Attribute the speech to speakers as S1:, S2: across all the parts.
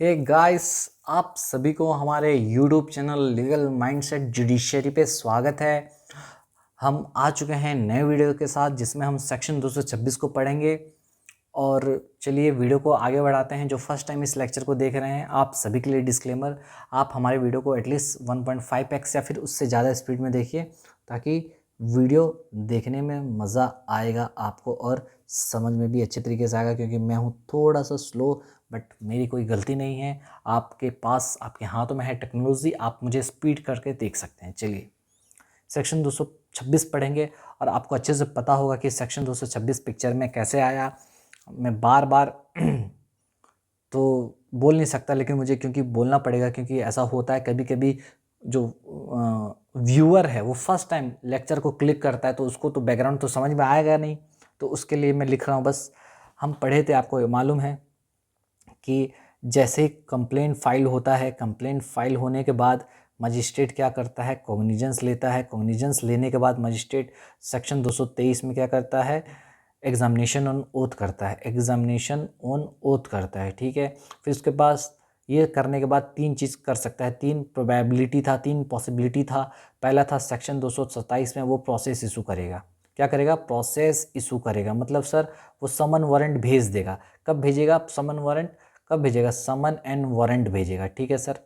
S1: Hey guys, आप सभी को हमारे YouTube channel legal mindset judiciary पे स्वागत है। हम आ चुके हैं नए वीडियो के साथ जिसमें हम सेक्शन 226 को पढ़ेंगे। और चलिए वीडियो को आगे बढ़ाते हैं। जो फर्स्ट टाइम इस लेक्चर को देख रहे हैं, आप सभी के लिए डिस्क्लेमर, आप हमारे वीडियो को एटलीस्ट 1.5x या फिर उससे ज़्यादा स्पीड में देखिए ताकि वीडियो देखने में मज़ा आएगा आपको और समझ में भी अच्छे तरीके से आएगा, क्योंकि मैं हूँ थोड़ा सा स्लो, बट मेरी कोई गलती नहीं है। आपके पास, आपके हाथों में है टेक्नोलॉजी, आप मुझे स्पीड करके देख सकते हैं। चलिए सेक्शन 226 पढ़ेंगे और आपको अच्छे से पता होगा कि सेक्शन 226 पिक्चर में कैसे आया। मैं बार बार तो बोल नहीं सकता, लेकिन मुझे क्योंकि बोलना पड़ेगा, क्योंकि ऐसा होता है कभी कभी जो व्यूअर है वो फर्स्ट टाइम लेक्चर को क्लिक करता है तो उसको तो बैकग्राउंड तो समझ में आएगा नहीं, तो उसके लिए मैं लिख रहा हूँ। बस हम पढ़े थे, आपको मालूम है कि जैसे कंप्लेंट फाइल होता है, कंप्लेंट फाइल होने के बाद मजिस्ट्रेट क्या करता है, कॉग्निजेंस लेता है। कॉग्निजेंस लेने के बाद मजिस्ट्रेट सेक्शन 223 में क्या करता है, एग्जामिनेशन ऑन ओथ करता है। एग्जामिनेशन ऑन ओथ करता है, ठीक है। फिर उसके पास ये करने के बाद तीन चीज़ कर सकता है, तीन प्रोबेबिलिटी था, तीन पॉसिबिलिटी था। पहला था सेक्शन 227 में वो प्रोसेस इशू करेगा। क्या करेगा? प्रोसेस इशू करेगा, मतलब सर वो समन वारंट भेज देगा। कब भेजेगा समन वारंट? कब भेजेगा? समन एंड वारंट भेजेगा, ठीक है सर।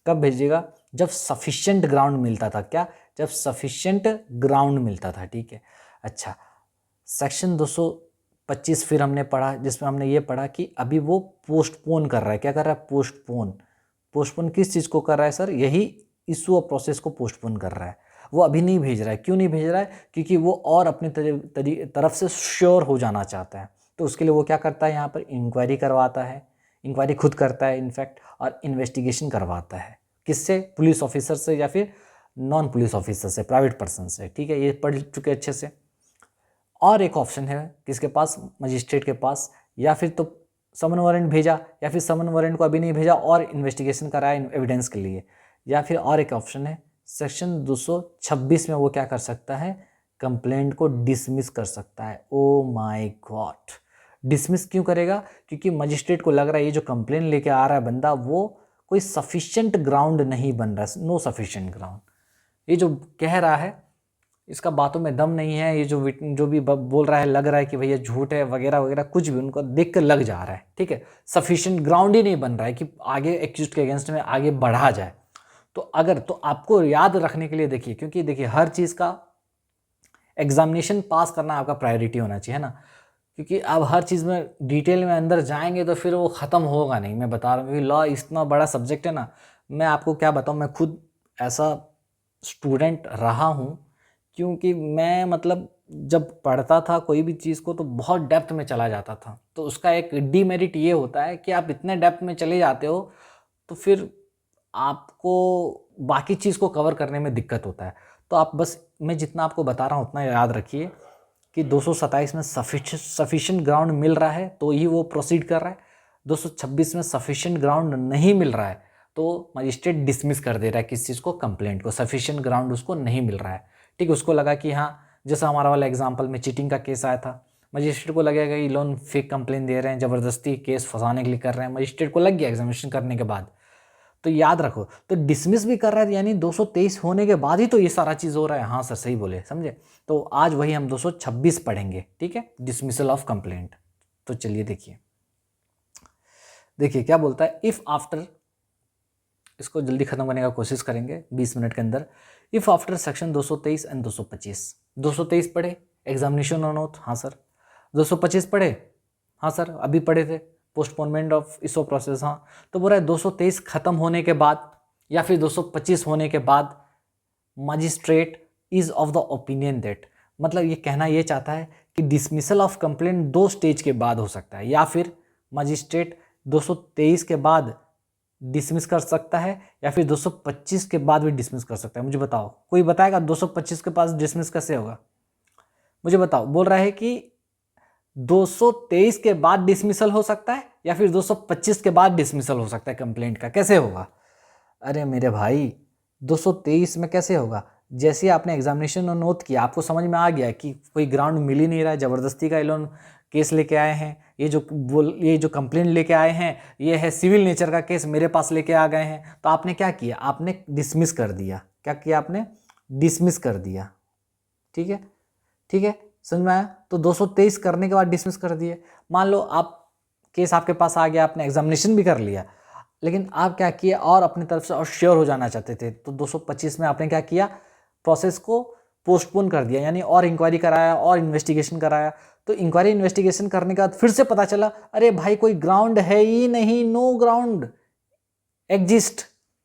S1: कब भेजेगा? जब सफिशिएंट ग्राउंड मिलता था। क्या? जब सफिशिएंट ग्राउंड मिलता था, ठीक है। अच्छा, सेक्शन 225 फिर हमने पढ़ा, जिसमें हमने ये पढ़ा कि अभी वो पोस्टपोन कर रहा है। क्या कर रहा है? पोस्टपोन। पोस्टपोन किस चीज़ को कर रहा है सर? यही इशू ऑफ प्रोसेस को पोस्टपोन कर रहा है। वो अभी नहीं भेज रहा है। क्यों नहीं भेज रहा है? क्योंकि वो और अपनी तरफ से श्योर हो जाना चाहता है। तो उसके लिए वो क्या करता है, यहाँ पर इंक्वायरी करवाता है। इंक्वायरी खुद करता है इनफैक्ट, और इन्वेस्टिगेशन करवाता है। किससे? पुलिस ऑफिसर से या फिर नॉन पुलिस ऑफिसर से, प्राइवेट पर्सन से, ठीक है। ये पढ़ चुके अच्छे से। और एक ऑप्शन है किसके पास? मजिस्ट्रेट के पास। या फिर तो समन वारंट भेजा, या फिर समन वारंट को अभी नहीं भेजा और इन्वेस्टिगेशन कराया एविडेंस के लिए। या फिर और एक ऑप्शन है सेक्शन 226 में वो क्या कर सकता है, कंप्लेंट को डिसमिस कर सकता है। ओ माय गॉड, डिसमिस क्यों करेगा? क्योंकि मजिस्ट्रेट को लग रहा है ये जो कंप्लेंट लेके आ रहा है बंदा, वो कोई सफिशिएंट ग्राउंड नहीं बन रहा है, नो सफिशिएंट ग्राउंड। ये जो कह रहा है इसका बातों में दम नहीं है। ये जो भी बोल रहा है, लग रहा है कि भैया झूठ है वगैरह वगैरह, कुछ भी उनको देख कर लग जा रहा है, ठीक है। सफिशिएंट ग्राउंड ही नहीं बन रहा है कि आगे एक्यूज्ड के अगेंस्ट में आगे बढ़ा जाए। तो आपको याद रखने के लिए देखिए, क्योंकि देखिए हर चीज़ का एग्जामिनेशन पास करना आपका प्रायोरिटी होना चाहिए, है ना। क्योंकि अब हर चीज़ में डिटेल में अंदर जाएंगे तो फिर वो ख़त्म होगा नहीं। मैं बता रहा हूँ, क्योंकि लॉ इतना बड़ा सब्जेक्ट है ना। मैं आपको क्या बताऊँ, मैं खुद ऐसा स्टूडेंट रहा हूँ, क्योंकि मैं मतलब जब पढ़ता था कोई भी चीज़ को तो बहुत डेप्थ में चला जाता था। तो उसका एक डीमेरिट ये होता है कि आप इतने डेप्थ में चले जाते हो तो फिर आपको बाकी चीज़ को कवर करने में दिक्कत होता है। तो आप बस, मैं जितना आपको बता रहा हूँ उतना याद रखिए कि 227 में सफिशिएंट ग्राउंड मिल रहा है तो ही वो प्रोसीड कर रहा है। 226 में सफिशिएंट ग्राउंड नहीं मिल रहा है तो मजिस्ट्रेट डिसमिस कर दे रहा है किस चीज़ को, कंप्लेंट को। सफिशिएंट ग्राउंड उसको नहीं मिल रहा है, ठीक है। उसको लगा कि हाँ, जैसा हमारा वाला एग्जाम्पल में चीटिंग का केस आया था, मजिस्ट्रेट को लगेगा कि लोन फेक कंप्लेंट दे रहे हैं, ज़बरदस्ती केस फंसाने के लिए कर रहे हैं। मजिस्ट्रेट को लग गया एग्जामिनेशन करने के बाद। तो याद रखो, तो डिसमिस भी कर रहा है, यानी 223 होने के बाद ही तो ये सारा चीज़ हो रहा है। हाँ सर, सही बोले, समझे। तो आज वही हम 226 पढ़ेंगे, ठीक है, डिसमिसल ऑफ कंप्लेंट। तो चलिए देखिए, देखिए क्या बोलता है। इफ़ आफ्टर, इसको जल्दी खत्म करने का कोशिश करेंगे 20 मिनट के अंदर। इफ़ आफ्टर सेक्शन 223 एंड 225, 223 पढ़े एग्जामिनेशन ऑन ओथ, हाँ सर। 225 पढ़े, हाँ सर, अभी पढ़े थे, पोस्टपोनमेंट ऑफ इशू प्रोसेस, हाँ। तो बोल रहा है 223 खत्म होने के बाद या फिर 225 होने के बाद magistrate is of the opinion that, मतलब ये कहना ये चाहता है कि डिसमिसल ऑफ कंप्लेंट दो स्टेज के बाद हो सकता है, या फिर मजिस्ट्रेट 223 के बाद डिसमिस कर सकता है या फिर 225 के बाद भी डिसमिस कर सकता है। मुझे बताओ, कोई बताएगा 225 के पास डिसमिस कैसे होगा? मुझे बताओ। बोल रहा है कि 223 के बाद डिसमिसल हो सकता है या फिर 225 के बाद डिसमिसल हो सकता है कंप्लेंट का, कैसे होगा? अरे मेरे भाई, 223 में कैसे होगा? जैसे आपने एग्जामिनेशन और नोट किया, आपको समझ में आ गया कि कोई ग्राउंड मिल ही नहीं रहा है, ज़बरदस्ती का लोन केस लेके आए हैं, ये जो कंप्लेंट लेके आए हैं ये है सिविल नेचर का केस, मेरे पास लेके आ गए हैं, तो आपने क्या किया, आपने डिसमिस कर दिया। क्या किया आपने, डिसमिस कर दिया। ठीक है, ठीक है, समझ में आया। तो 223 करने के बाद डिसमिस कर दिए। मान लो आप केस आपके पास आ गया, आपने एग्जामिनेशन भी कर लिया, लेकिन आप क्या किए और अपनी तरफ से और श्योर हो जाना चाहते थे, तो 225 में आपने क्या किया, प्रोसेस को पोस्टपोन कर दिया, यानी और इंक्वायरी कराया और इन्वेस्टिगेशन कराया। तो इंक्वायरी इन्वेस्टिगेशन करने के बाद फिर से पता चला अरे भाई कोई ग्राउंड है ही नहीं, नो ग्राउंड एग्जिस्ट,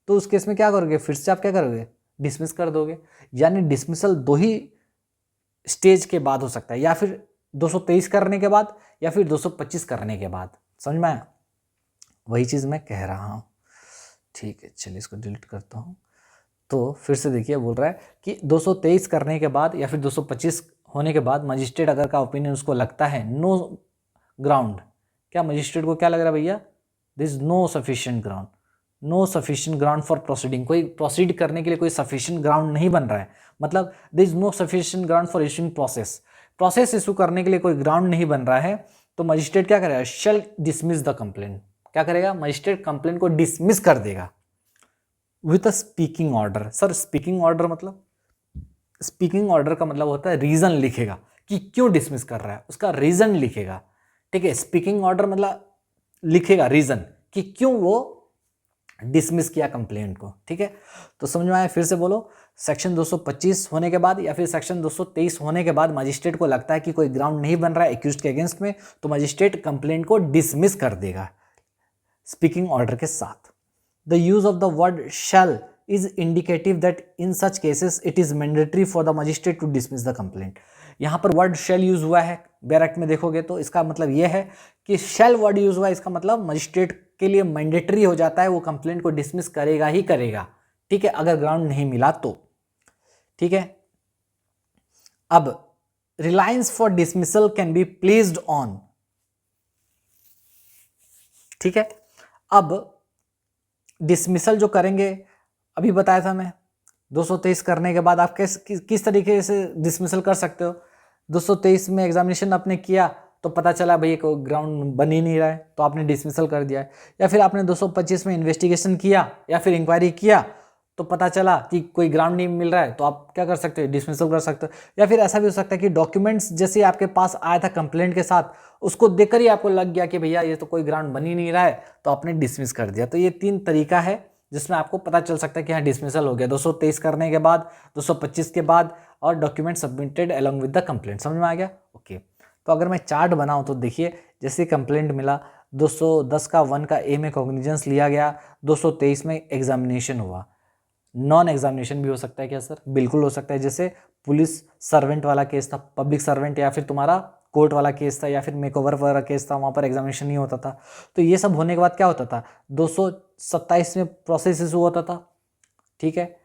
S1: तो उस केस में क्या करोगे, फिर से आप क्या करोगे, डिसमिस कर दोगे। यानी डिसमिसल दो ही स्टेज के बाद हो सकता है, या फिर 223 करने के बाद या फिर 225 करने के बाद। समझ में आया, वही चीज़ मैं कह रहा हूँ। ठीक है, चलिए इसको डिलीट करता हूँ। तो फिर से देखिए बोल रहा है कि 223 करने के बाद या फिर 225 होने के बाद मजिस्ट्रेट अगर का ओपिनियन उसको लगता है नो ग्राउंड, क्या मजिस्ट्रेट को क्या लग रहा है भैया, this is no sufficient ground, no sufficient ground for proceeding, कोई प्रोसीड करने के लिए कोई सफिशिएंट ग्राउंड नहीं बन रहा है, मतलब this is no sufficient ground for issuing process issue करने के लिए कोई ग्राउंड नहीं बन रहा है, तो मजिस्ट्रेट क्या करेगा, शैल डिसमिस द कंप्लेंट। क्या करेगा, मजिस्ट्रेट कंप्लेंट को डिसमिस कर देगा with a speaking order. Sir speaking order मतलब, स्पीकिंग ऑर्डर का मतलब होता है रीजन लिखेगा कि क्यों डिसमिस कर रहा है, उसका रीजन लिखेगा। ठीक है, स्पीकिंग ऑर्डर मतलब लिखेगा रीजन कि क्यों वो डिसमिस किया कंप्लेंट को। ठीक है, तो समझ में आया, फिर से बोलो, सेक्शन 225 होने के बाद या फिर सेक्शन 223 होने के बाद मजिस्ट्रेट को लगता है कि कोई ग्राउंड नहीं बन रहा है एक्यूज्ड के अगेंस्ट में, तो मजिस्ट्रेट कंप्लेंट को डिसमिस कर देगा स्पीकिंग ऑर्डर के साथ। The use of the word shall is indicative that in such cases it is mandatory for the magistrate to dismiss the complaint. यहाँ पर वर्ड शैल यूज हुआ है, बेयर एक्ट में देखोगे तो इसका मतलब यह है कि शैल वर्ड यूज हुआ है, इसका मतलब मजिस्ट्रेट के लिए मैंडेटरी हो जाता है, वो कंप्लेंट को डिसमिस करेगा ही करेगा। ठीक है, अगर ग्राउंड नहीं मिला तो। ठीक है, अब Reliance for dismissal can be placed on. ठीक है, अब डिसमिसल जो करेंगे, अभी बताया था मैं, 223 करने के बाद आप किस तरीके से डिसमिसल कर सकते हो। 223 में एग्जामिनेशन आपने किया तो पता चला भैया को ग्राउंड बन ही नहीं रहा है, तो आपने डिसमिसल कर दिया है। या फिर आपने 225 में इन्वेस्टिगेशन किया या फिर इंक्वायरी किया तो पता चला कि कोई ग्राउंड नहीं मिल रहा है, तो आप क्या कर सकते हो, डिसमिसल कर सकते हो। या फिर ऐसा भी हो सकता है कि डॉक्यूमेंट्स जैसे आपके पास आया था कंप्लेंट के साथ, उसको देखकर ही आपको लग गया कि भैया ये तो कोई ग्राउंड बन ही नहीं रहा है, तो आपने डिसमिस कर दिया। तो ये 3 तरीका है जिसमें आपको पता चल सकता है कि हाँ डिसमिसल हो गया, 223 करने के बाद, 225 के बाद, और document submitted along with the complaint. समझ में आ गया, ओके। तो अगर मैं चार्ट बनाऊं तो देखिए, जैसे कंप्लेंट मिला, 210 का 1 का ए में कॉग्निजेंस लिया गया, 223 में एग्जामिनेशन हुआ। नॉन एग्जामिनेशन भी हो सकता है क्या सर, बिल्कुल हो सकता है। जैसे पुलिस सर्वेंट वाला केस था, पब्लिक सर्वेंट, या फिर तुम्हारा कोर्ट वाला केस था, या फिर मेकओवर वाला केस था, वहाँ पर एग्जामिनेशन नहीं होता था। तो ये सब होने के बाद क्या होता था, 227 में प्रोसेस इशू होता था। ठीक है,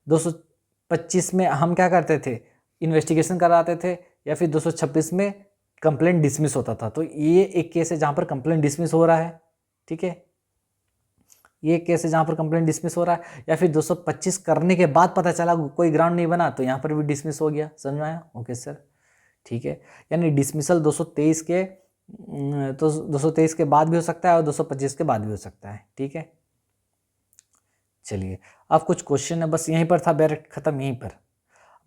S1: 225 में हम क्या करते थे, इन्वेस्टिगेशन कराते थे, या फिर 226 में कंप्लेंट डिसमिस होता था। तो ये एक केस है जहाँ पर कंप्लेंट डिसमिस हो रहा है। ठीक है, ये केस है जहाँ पर कंप्लेंट डिसमिस हो रहा है। या फिर 225 करने के बाद पता चला कोई ग्राउंड नहीं बना, तो यहाँ पर भी डिसमिस हो गया। समझ में आया, ओके सर, ठीक है। यानी डिसमिसल 223 के तो 223 के बाद भी हो सकता है और 225 के बाद भी हो सकता है। ठीक है, चलिए अब कुछ क्वेश्चन है, बस यहीं पर था, डायरेक्ट खत्म यहीं पर।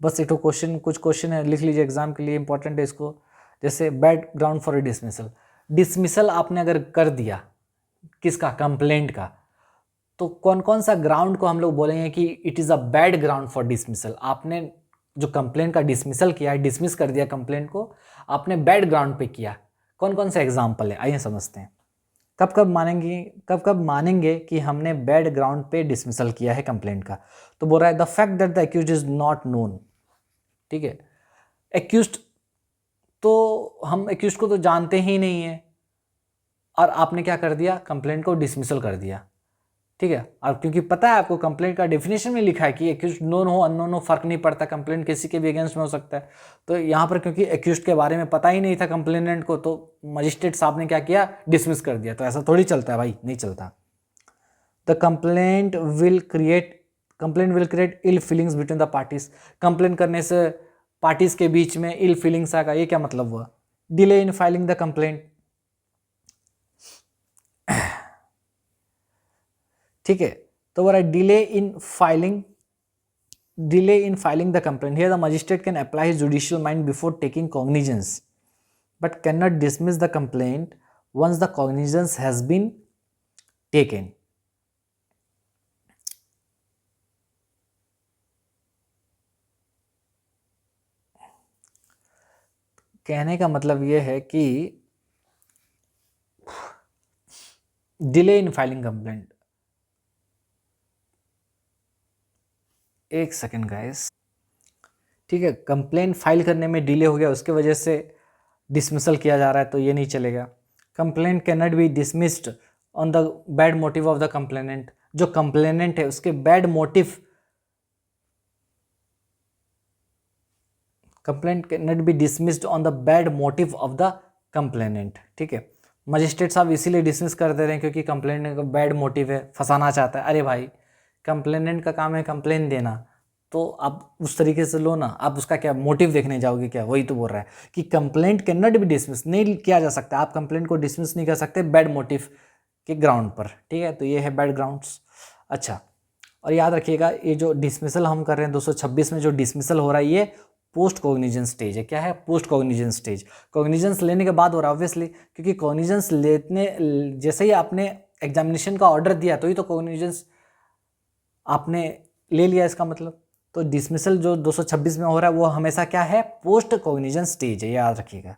S1: बस एक क्वेश्चन, कुछ क्वेश्चन है, लिख लीजिए, एग्जाम के लिए इंपॉर्टेंट है इसको। जैसे bad ground for dismissal, dismissal आपने अगर कर दिया किसका, कंप्लेंट का, तो कौन कौन सा ग्राउंड को हम लोग बोलेंगे कि it is a bad ground for dismissal. आपने जो कंप्लेंट का डिसमिसल किया है, डिसमिस कर दिया कंप्लेंट को, आपने बैड ग्राउंड पे किया, कौन कौन सा एग्जाम्पल है, आइए समझते हैं। कब कब मानेंगे कि हमने बैड ग्राउंड पे डिसमिसल किया है कंप्लेंट का। तो बोल रहा है the fact that the accused is not known. ठीक है, एक्यूज्ड तो हम एक्यूज्ड को तो जानते ही नहीं है, और आपने क्या कर दिया, कंप्लेंट को डिसमिसल कर दिया। ठीक है, और क्योंकि पता है आपको कंप्लेंट का डेफिनेशन में लिखा है कि एक्यूज्ड नोन हो अननोन हो फर्क नहीं पड़ता, कंप्लेंट किसी के भी अगेंस्ट में हो सकता है। तो यहाँ पर क्योंकि एक्यूज्ड के बारे में पता ही नहीं था कंप्लेनेंट को, तो मजिस्ट्रेट साहब ने क्या किया, डिसमिस कर दिया। तो ऐसा थोड़ी चलता है भाई, नहीं चलता। The complaint will create ill feelings between the parties. Complaint करने से पार्टीज के बीच में इल फीलिंग्स आएगा, ये क्या मतलब हुआ, delay in filing the complaint, ठीक है। तो बोला delay in filing the complaint. Here the magistrate can apply his judicial mind before taking cognizance, but cannot dismiss the complaint once the cognizance has been taken. कहने का मतलब यह है कि डिले इन फाइलिंग कंप्लेंट, एक second guys, ठीक है, complaint file करने में डिले हो गया, उसके वजह से डिसमिसल किया जा रहा है, तो ये नहीं चलेगा। Complaint can not be dismissed on the bad motive of the complainant, जो कंप्लेनेंट है उसके bad motive, complaint can not be dismissed on the bad motive of the complainant, ठीक है। मजिस्ट्रेट साहब इसीलिए डिसमिस कर दे रहे हैं क्योंकि कंप्लेनेंट का बैड मोटिव है, फंसाना चाहता है। अरे भाई, कंप्लेनेंट का काम है कंप्लेन देना, तो आप उस तरीके से लो ना, आप उसका क्या मोटिव देखने जाओगे क्या? वही तो बोल रहा है कि complaint can not be dismiss, नहीं किया जा सकता, आप कंप्लेंट को डिसमिस नहीं कर सकते बैड मोटिव के ग्राउंड पर, ठीक है। तो ये है बैड ग्राउंड्स। अच्छा, और याद रखिएगा ये जो डिसमिसल हम कर रहे हैं 226 में जो डिसमिसल हो रहा है ये पोस्ट कॉग्निजेंस स्टेज है। क्या है? Post cognizance stage. कॉग्निजेंस लेने के बाद हो रहा है ऑब्वियसली, क्योंकि कॉग्निजेंस लेने जैसे ही आपने एग्जामिनेशन का ऑर्डर दिया तो ही तो कॉग्निजेंस आपने ले लिया, इसका मतलब। तो डिसमिसल जो 226 में हो रहा है वो हमेशा क्या है? पोस्ट कॉग्निजेंस स्टेज है, याद रखिएगा।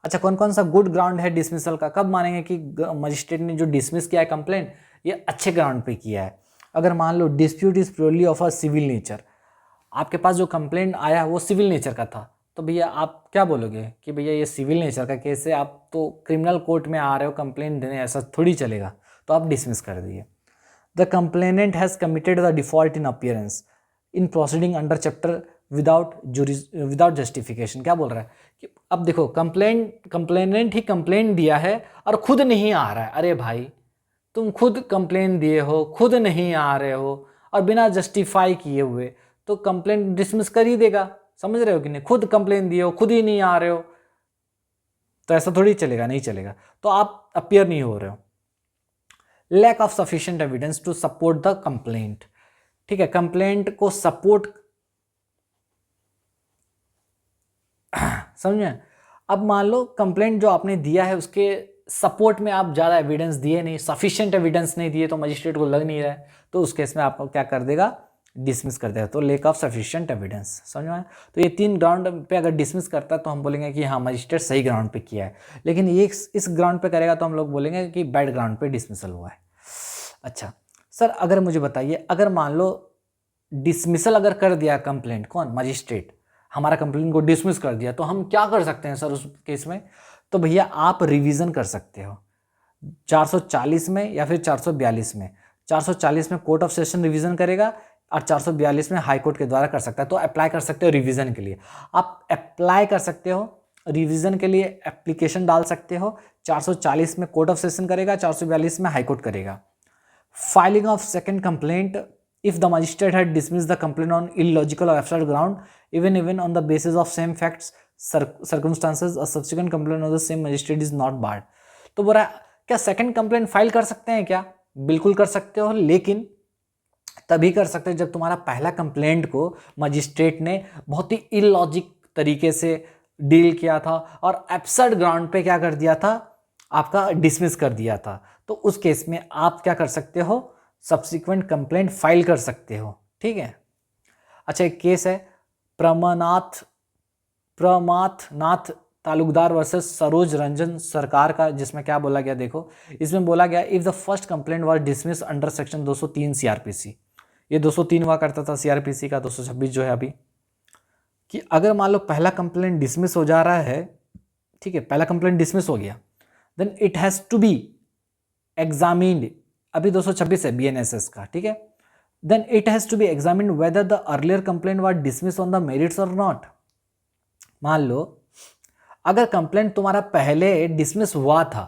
S1: अच्छा, कौन कौन सा गुड ग्राउंड है डिसमिसल का? कब मानेंगे कि मजिस्ट्रेट ने जो डिसमिस किया है कंप्लेंट ये अच्छे ग्राउंड पे किया है? अगर मान लो dispute is purely of a civil nature, आपके पास जो कंप्लेंट आया वो सिविल नेचर का था, तो भैया आप क्या बोलोगे कि भैया ये सिविल नेचर का केस है, आप तो क्रिमिनल कोर्ट में आ रहे हो कंप्लेंट देने, ऐसा थोड़ी चलेगा, तो आप डिसमिस कर दिए। The complainant has committed the default in appearance in proceeding under chapter without justification. क्या बोल रहा है कि अब देखो कंप्लेनेंट ही कंप्लेंट दिया है और खुद नहीं आ रहा है। अरे भाई, तुम खुद कंप्लेंट दिए हो, खुद नहीं आ रहे हो और बिना जस्टिफाई किए हुए, तो कंप्लेंट डिसमिस कर ही देगा। समझ रहे हो कि नहीं? खुद कंप्लेंट दिए हो, खुद ही नहीं आ रहे हो, तो ऐसा थोड़ी चलेगा, नहीं चलेगा, तो आप अपीयर नहीं हो रहे हो। Lack of sufficient evidence to support the complaint, ठीक है, कंप्लेंट को सपोर्ट समझे। अब मान लो कंप्लेंट जो आपने दिया है उसके सपोर्ट में आप ज़्यादा एविडेंस दिए नहीं, सफिशिएंट एविडेंस नहीं दिए, तो मजिस्ट्रेट को लग नहीं रहा है, तो उस केस में आपको क्या कर देगा? डिसमिस कर देगा। तो लेक ऑफ सफिशिएंट एविडेंस, समझ में आया? तो ये 3 ग्राउंड पे अगर डिसमिस करता है तो हम बोलेंगे कि हाँ मजिस्ट्रेट सही ग्राउंड पे किया है, लेकिन ये इस ग्राउंड पे करेगा तो हम लोग बोलेंगे कि बैड ग्राउंड पे डिसमिसल हुआ है। अच्छा सर, अगर मुझे बताइए, अगर मान लो डिसमिसल अगर कर दिया कंप्लेंट, कौन? मजिस्ट्रेट हमारा कंप्लेंट को डिसमिस कर दिया, तो हम क्या कर सकते हैं सर उस केस में? तो भैया आप रिवीजन कर सकते हो 440 में या फिर 442 में। 440 में कोर्ट ऑफ सेशन रिवीजन करेगा और 442 में हाई कोर्ट के द्वारा कर सकता है। तो अप्लाई कर सकते हो रिवीजन के लिए, आप अप्लाई कर सकते हो रिवीजन के लिए, एप्लीकेशन डाल सकते हो। 440 में कोर्ट ऑफ सेशन करेगा, 442 में हाई कोर्ट करेगा। Filing of second complaint if the magistrate had dismissed the complaint on illogical or absurd ground, even on the basis of same facts circumstances, a subsequent complaint of the same magistrate is not barred। तो बोला क्या second complaint file कर सकते हैं क्या? बिल्कुल कर सकते हो, लेकिन तभी कर सकते हो जब तुम्हारा पहला कंप्लेंट को मजिस्ट्रेट ने बहुत ही इलॉजिक तरीके से डील किया था और एब्सर्ड ग्राउंड पे क्या कर दिया था? आपका डिसमिस कर दिया था। तो उस केस में आप क्या कर सकते हो? सब्सिक्वेंट कंप्लेंट फाइल कर सकते हो, ठीक है। अच्छा, एक केस है प्रमाथनाथ तालुकदार वर्सेस सरोज रंजन सरकार का, जिसमें क्या बोला गया देखो, इसमें बोला गया if the first complaint was dismiss under section 203 CrPC, ये 203 हुआ करता था सीआरपीसी का, 226 जो है अभी, कि अगर मान लो पहला कंप्लेंट डिसमिस हो जा रहा है, ठीक है, पहला कंप्लेंट डिसमिस हो गया, then it has to be examined, अभी 226 है बीएनएसएस का, ठीक है, then it has to be examined whether the earlier complaint was dismiss on the merits और नॉट। मान लो अगर कंप्लेंट तुम्हारा पहले डिसमिस हुआ था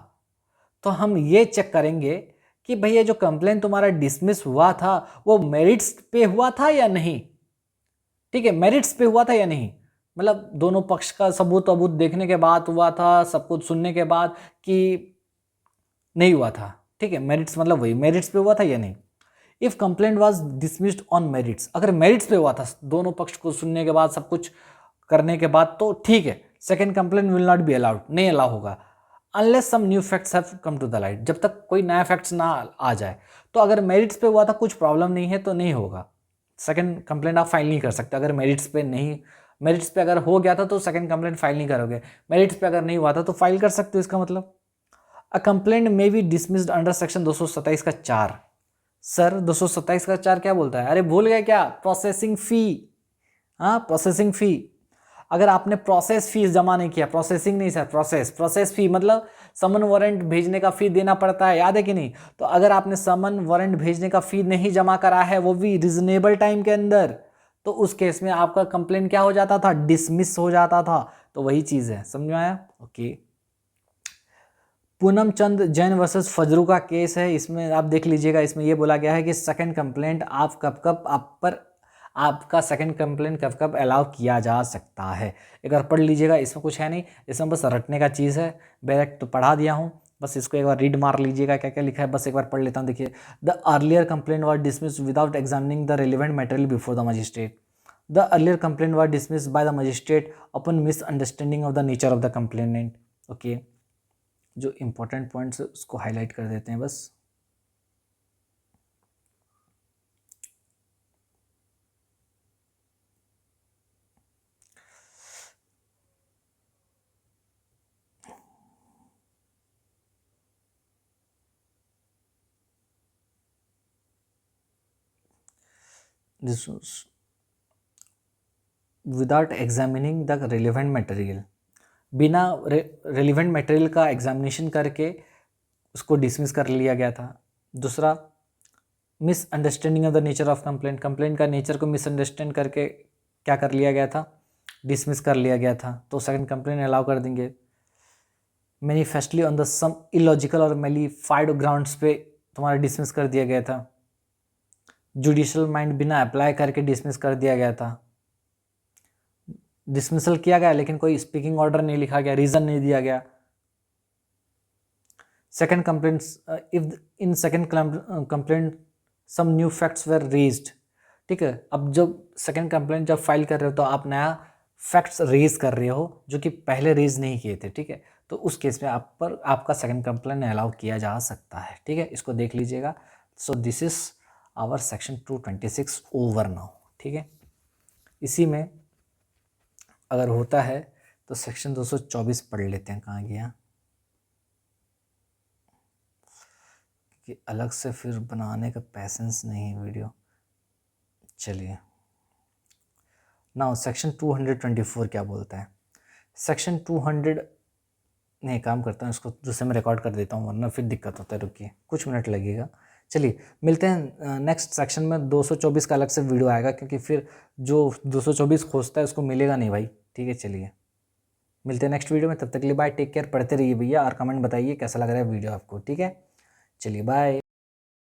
S1: तो हम ये चेक करेंगे कि भैया जो कंप्लेंट तुम्हारा डिसमिस हुआ था वो मेरिट्स पे हुआ था या नहीं, ठीक है, मेरिट्स पे हुआ था या नहीं। मतलब दोनों पक्ष का सबूत अबूत देखने के बाद हुआ था, सब कुछ सुनने के बाद कि नहीं हुआ था, ठीक है। मेरिट्स मतलब वही मेरिट्स पे हुआ था या नहीं। If complaint was dismissed on merits, अगर मेरिट्स पे हुआ था दोनों पक्ष को सुनने के बाद सब कुछ करने के बाद तो ठीक है, second complaint will not be allowed, नहीं अलाउ होगा unless some new facts have come to the light, जब तक कोई नया फैक्ट्स ना आ जाए। तो अगर मेरिट्स पे हुआ था, कुछ प्रॉब्लम नहीं है तो नहीं होगा, सेकंड कंप्लेंट आप फाइल नहीं कर सकते। अगर मेरिट्स पे नहीं, मेरिट्स पे अगर हो गया था तो सेकंड कंप्लेंट फाइल नहीं करोगे, मेरिट्स पे अगर नहीं हुआ था तो फाइल कर सकते हो। इसका मतलब a complaint may be dismissed under section 227 का 4। सर 227 का 4 क्या बोलता है? अरे भूल गए क्या? Processing fee. हाँ, प्रोसेसिंग फी। अगर आपने प्रोसेस फीस जमा नहीं किया, प्रोसेसिंग नहीं सर, प्रोसेस फी मतलब समन वारंट भेजने का फी देना पड़ता है, याद है कि नहीं? तो अगर आपने समन वारंट भेजने का फी नहीं जमा करा है, वो भी रीजनेबल टाइम के अंदर, तो उस केस में आपका कंप्लेंट क्या हो जाता था? डिसमिस हो जाता था। तो वही चीज है, समझ में आया? ओके। पूनम चंद जैन वर्सेस फजरू का केस है, इसमें आप देख लीजिएगा, इसमें ये बोला गया है कि सेकंड कंप्लेंट आप कब आप पर आपका सेकंड कंप्लेंट कब अलाउ किया जा सकता है। एक बार पढ़ लीजिएगा, इसमें कुछ है नहीं, इसमें बस रटने का चीज़ है। डायरेक्ट तो पढ़ा दिया हूँ, बस इसको एक बार रीड मार लीजिएगा क्या क्या लिखा है, बस एक बार पढ़ लेता हूँ। देखिए, the earlier complaint was dismissed without examining the relevant material before the magistrate. The earlier complaint was dismissed by the magistrate upon misunderstanding of the nature of the complainant. Okay, जो इंपॉर्टेंट पॉइंट्स उसको highlight कर देते हैं बस। This without examining the relevant material, बिना relevant material का examination करके उसको डिसमिस कर लिया गया था। दूसरा, misunderstanding of the nature of complaint, complaint का नेचर को मिसअंडरस्टैंड करके क्या कर लिया गया था? डिसमिस कर लिया गया था, तो सेकंड कंप्लेंट अलाउ कर देंगे। Manifestly on the some illogical और मेलीफाइड ग्राउंड्स पे तुम्हारा डिसमिस कर दिया गया था। जुडिशियल माइंड बिना अप्लाई करके डिसमिस कर दिया गया था। डिसमिसल किया गया लेकिन कोई स्पीकिंग ऑर्डर नहीं लिखा गया, रीजन नहीं दिया गया। Second complaint, if in second complaint some new facts were raised, ठीक है। अब जब सेकंड कंप्लेंट जब फाइल कर रहे हो तो आप नया फैक्ट्स रेज कर रहे हो जो कि पहले रेज नहीं किए थे, ठीक है। तो उस केस में आप पर आपका सेकंड कंप्लेंट अलाउ किया जा सकता है, ठीक है। इसको देख लीजिएगा। So this is our section 226 over now, ठीक है। इसी में अगर होता है तो सेक्शन 224 पढ़ लेते हैं, कहाँ गया, कि अलग से फिर बनाने का पैसेंस नहीं है वीडियो। चलिए, नाउ सेक्शन 224 क्या बोलता है? सेक्शन 200 नहीं, काम करता हूँ इसको दूसरे में रिकॉर्ड कर देता हूँ वरना फिर दिक्कत होता है, रुकिए कुछ मिनट लगेगा। चलिए मिलते हैं नेक्स्ट सेक्शन में। 224 का अलग से वीडियो आएगा क्योंकि फिर जो 224 खोजता है उसको मिलेगा नहीं भाई, ठीक है। चलिए मिलते हैं नेक्स्ट वीडियो में, तब तक के लिए बाय, टेक केयर, पढ़ते रहिए भैया और कमेंट बताइए कैसा लग रहा है वीडियो आपको, ठीक है। चलिए बाय।